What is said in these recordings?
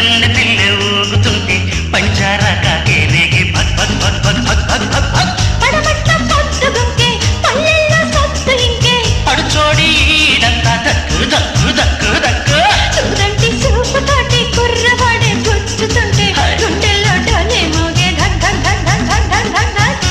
కన్నె పిల్లె ఊగుతుంటే పంచారా కాకే రేగి భగ్ భగ్ భగ్ భగ్ భగ్ భగ్ భగ్ భగ్ పడమట్ల పొద్దుగుంకే పల్లెల్లో సత్తు ఇంకే పడుచోడి ఈడంతా దక్కు దక్కు దక్కు దక్కు చూడండి చూపు తోటి కుర్రవాడే గుచ్చుతుంటే గుండెల్లో డోలే మోగే ధక్ ధక్ ధక్ ధక్ ధక్ ధక్ ధక్ ధక్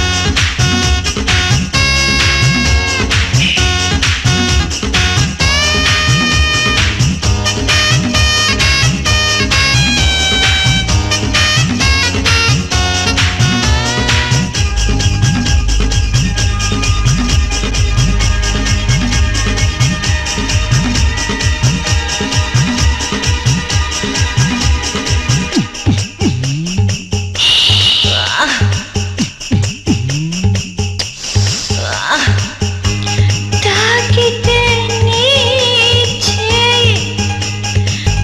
తాకితే నీ చేయి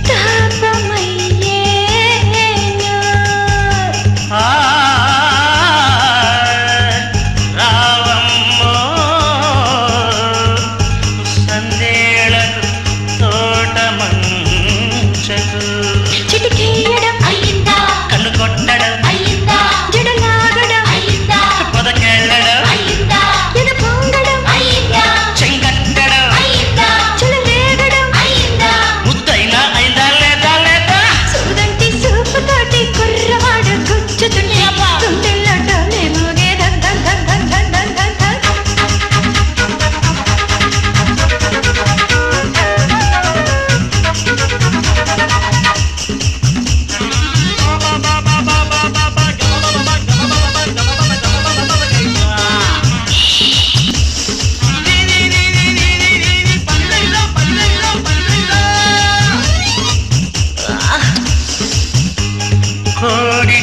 తాపమయ్యేను ఆ రావమ్మో సందేళకు తోట మంచకు చిటికేయడం అయ్యిందా కన్ను కొట్టడం అయ్యిందా జడలాగడం అయ్యిందా పొదకెళ్ళడం అయ్యిందా ఎద పొంగడం అయ్యిందా చెంగట్టడం అయ్యిందా చెలరేగడం అయ్యిందా ముద్దైనా అయిందా లేదా లేదా చూడండి చూపు తోటి కుర్రవాడు గుచ్చుతుంటే గుండెల్లో డోలే మోగే ధక్ ధక్ ధక్ ధక్ ధక్ ధక్ ధక్ కోడి